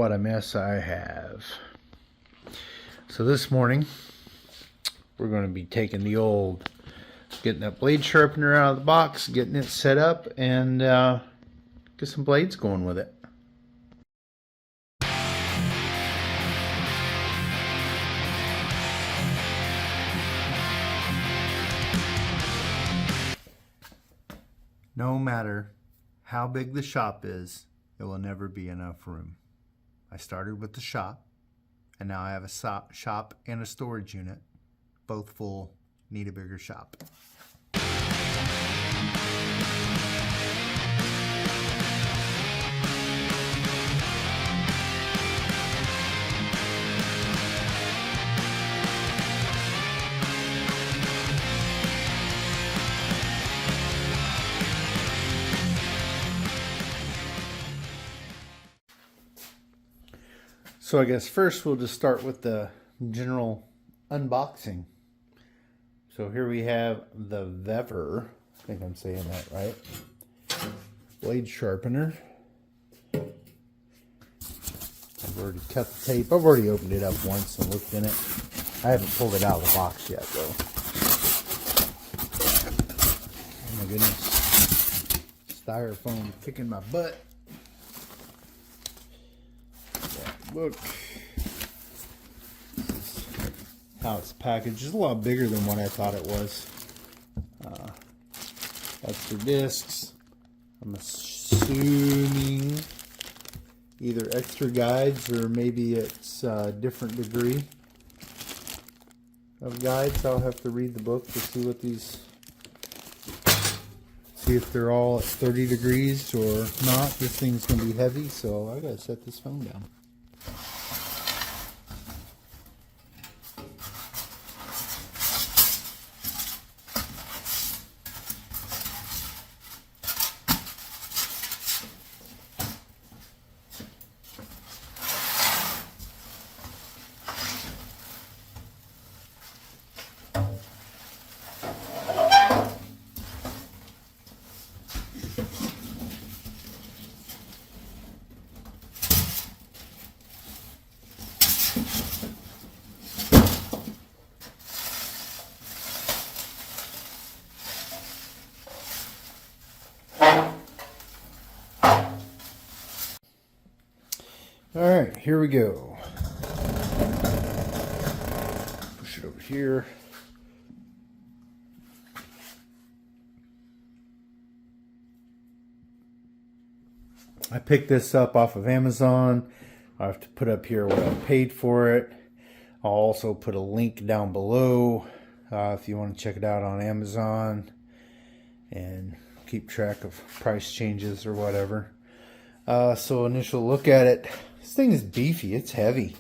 what a mess I have. So this morning we're going to be taking getting that blade sharpener out of the box, getting it set up, and get some blades going with it. No matter how big the shop is, it will never be enough room. I started with the shop, and now I have a shop and a storage unit, both full. Need a bigger shop. So I guess first we'll just start with the general unboxing. So here we have the Vevor, I think I'm saying that right, blade sharpener. I've already cut the tape. I've already opened it up once and looked in it. I haven't pulled it out of the box yet though. Oh my goodness. Styrofoam kicking my butt. Look, this is how it's packaged. It's a lot bigger than what I thought it was. Extra discs. I'm assuming either extra guides or maybe it's a different degree of guides. I'll have to read the book to see what these, see if they're all at 30 degrees or not. This thing's going to be heavy, so I gotta set this phone down. Alright, here we go. Push it over here. I picked this up off of Amazon. I have to put up here what I paid for it. I'll also put a link down below if you want to check it out on Amazon and keep track of price changes or whatever. So initial look at it. This thing is beefy. It's heavy.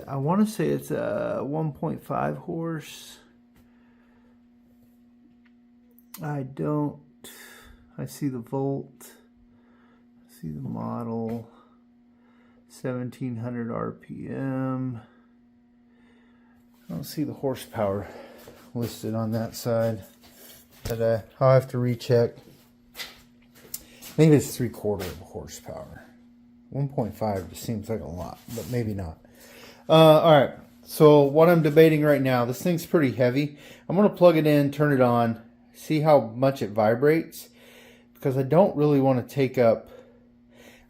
I want to say it's a 1.5 horse. I see the volt. I see the model. 1700 RPM. I don't see the horsepower listed on that side. But I'll have to recheck. Maybe it's 3/4 of a horsepower. 1.5 just seems like a lot, but maybe not. Alright, so what I'm debating right now, this thing's pretty heavy. I'm going to plug it in, turn it on, see how much it vibrates. Because I don't really want to take up,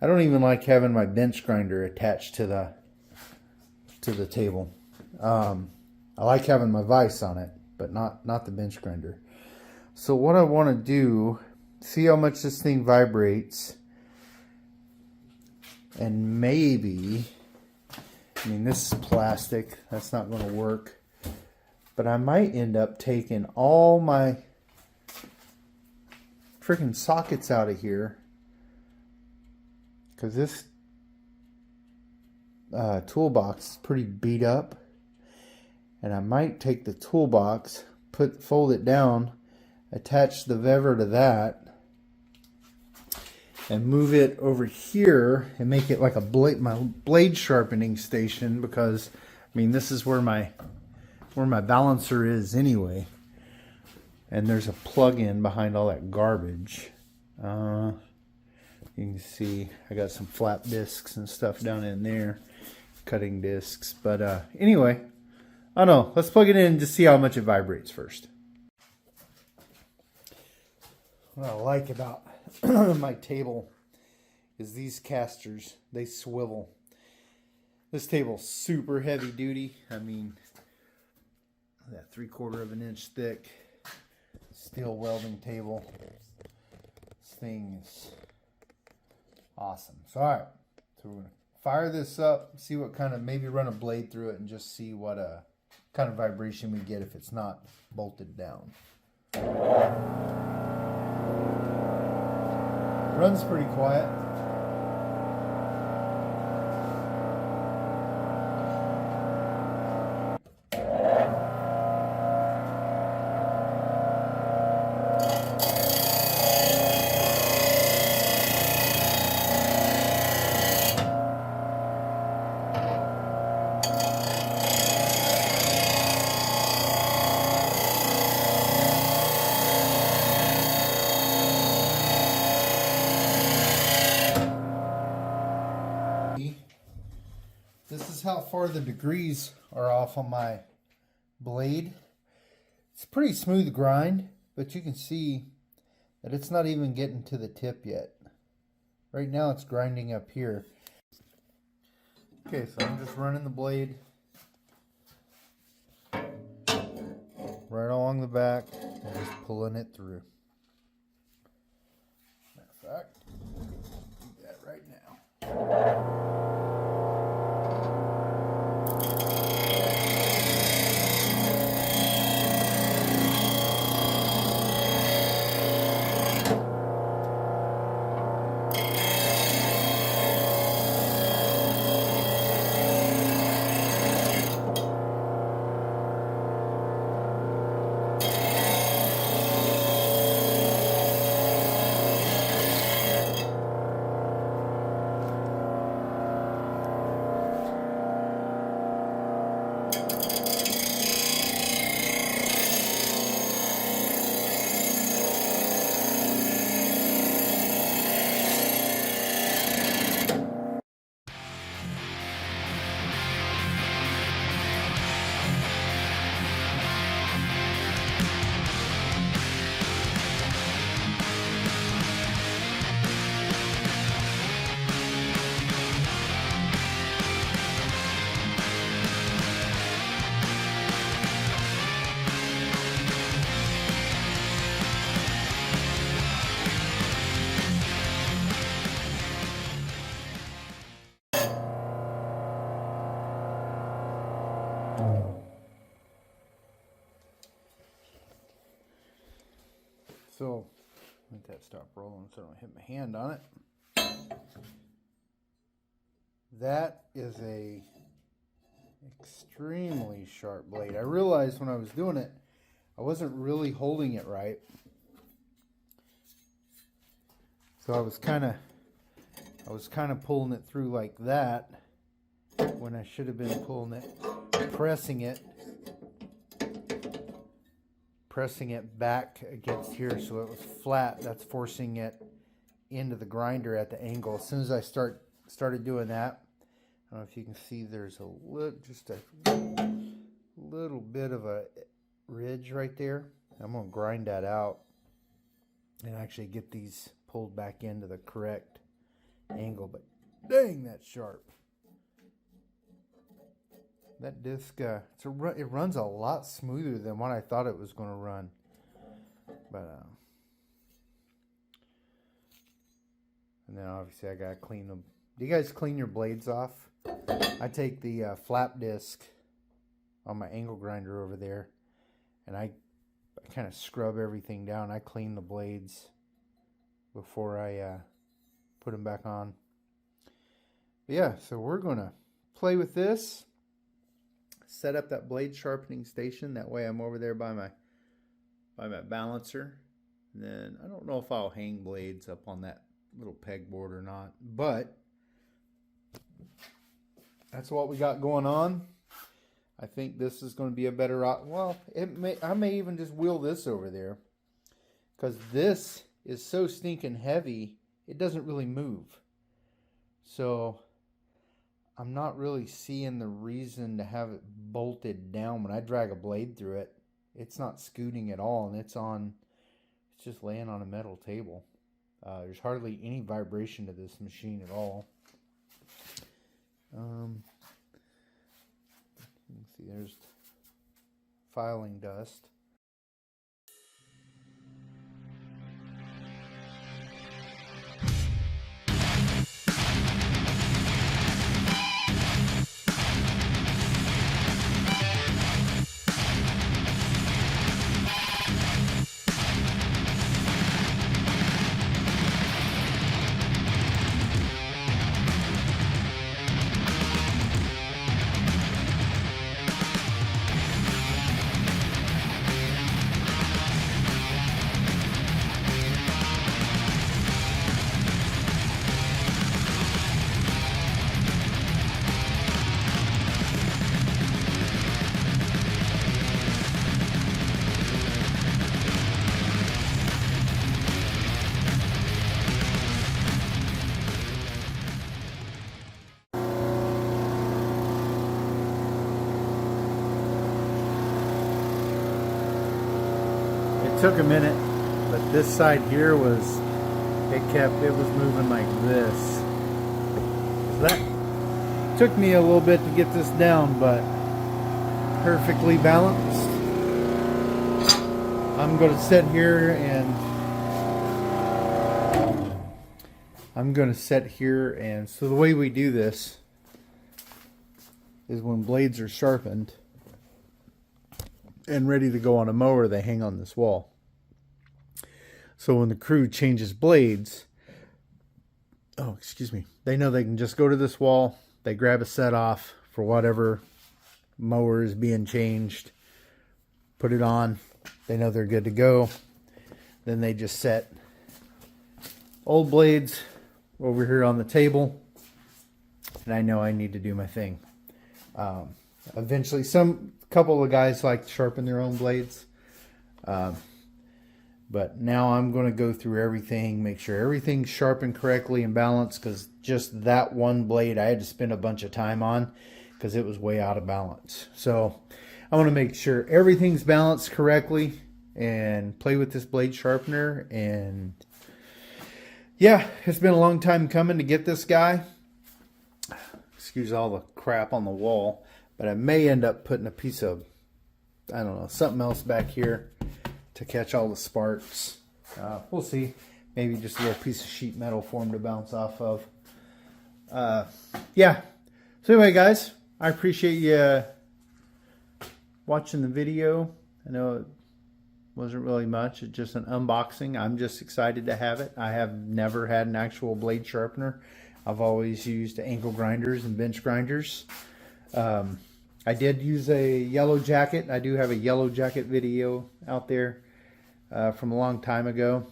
I don't even like having my bench grinder attached to the table. I like having my vise on it, but not the bench grinder. So what I want to do, see how much this thing vibrates, and maybe, I mean this is plastic, that's not going to work, but I might end up taking all my freaking sockets out of here, because this toolbox is pretty beat up, and I might take the toolbox, fold it down, attach the Vevor to that, and move it over here and make it like my blade sharpening station, because I mean this is where my balancer is anyway, and there's a plug-in behind all that garbage. You can see I got some flap discs and stuff down in there, cutting discs. But anyway, I don't know. Let's plug it in to see how much it vibrates first. What I like about my table is these casters. They swivel. This table's super heavy duty. I mean, that 3/4 of an inch thick steel welding table. This thing is awesome. So alright, so we're gonna fire this up, see what kind of, maybe run a blade through it and just see what kind of vibration we get if it's not bolted down. Runs pretty quiet. This is how far the degrees are off on my blade. It's pretty smooth grind, but you can see that it's not even getting to the tip yet. Right now it's grinding up here. Okay, so I'm just running the blade right along the back and just pulling it through. Matter of fact, do that right now. So let that stop rolling so I don't hit my hand on it. That is a extremely sharp blade. I realized when I was doing it, I wasn't really holding it right. So I was kind of pulling it through like that when I should have been pulling it, pressing it back against here so it was flat. That's forcing it into the grinder at the angle. As soon as I started doing that, I don't know if you can see there's just a little bit of a ridge right there. I'm going to grind that out and actually get these pulled back into the correct angle. But dang, that's sharp. That disc, it runs a lot smoother than what I thought it was going to run. But and then obviously I gotta clean them. Do you guys clean your blades off? I take the flap disc on my angle grinder over there, and I kind of scrub everything down. I clean the blades before I put them back on. But yeah, so we're gonna play with this. Set up that blade sharpening station. That way I'm over there by my balancer. And then I don't know if I'll hang blades up on that little pegboard or not, but that's what we got going on. I think this is going to be a better, well, I may even just wheel this over there, because this is so stinking heavy it doesn't really move. So I'm not really seeing the reason to have it bolted down. When I drag a blade through it, it's not scooting at all, and it's just laying on a metal table. There's hardly any vibration to this machine at all. You can see there's filing dust. It took a minute, but this side here was moving like this. So that took me a little bit to get this down, but perfectly balanced. I'm going to sit here and so the way we do this is when blades are sharpened and ready to go on a mower, they hang on this wall. So when the crew changes blades, they know they can just go to this wall, they grab a set off for whatever mower is being changed, put it on, they know they're good to go. Then they just set old blades over here on the table, and I know I need to do my thing. Eventually, couple of guys like to sharpen their own blades, but now I'm going to go through everything, make sure everything's sharpened correctly and balanced, because just that one blade I had to spend a bunch of time on because it was way out of balance. So I want to make sure everything's balanced correctly and play with this blade sharpener. And yeah, it's been a long time coming to get this guy. Excuse all the crap on the wall. But I may end up putting a piece of, I don't know, something else back here to catch all the sparks. We'll see. Maybe just a little piece of sheet metal for them to bounce off of. Yeah. So anyway, guys, I appreciate you watching the video. I know it wasn't really much. It's just an unboxing. I'm just excited to have it. I have never had an actual blade sharpener. I've always used angle grinders and bench grinders. I did use a yellow jacket. I do have a yellow jacket video out there from a long time ago.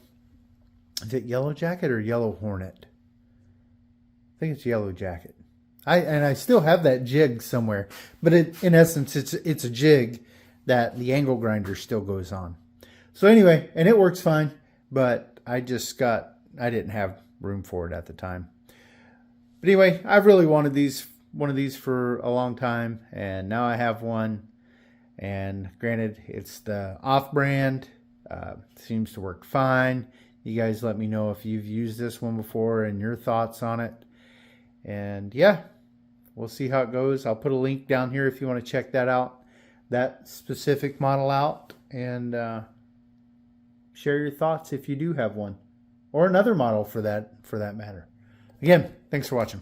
Is it yellow jacket or yellow hornet? I think it's yellow jacket. I still have that jig somewhere, but in essence it's a jig that the angle grinder still goes on. So anyway, and it works fine, but I didn't have room for it at the time. But anyway, I've really wanted one of these for a long time, and now I have one. And granted, it's the off-brand. Seems to work fine. You guys let me know if you've used this one before and your thoughts on it. And yeah, we'll see how it goes. I'll put a link down here if you want to check that out, that specific model out, and share your thoughts if you do have one, or another model for that matter. Again, thanks for watching.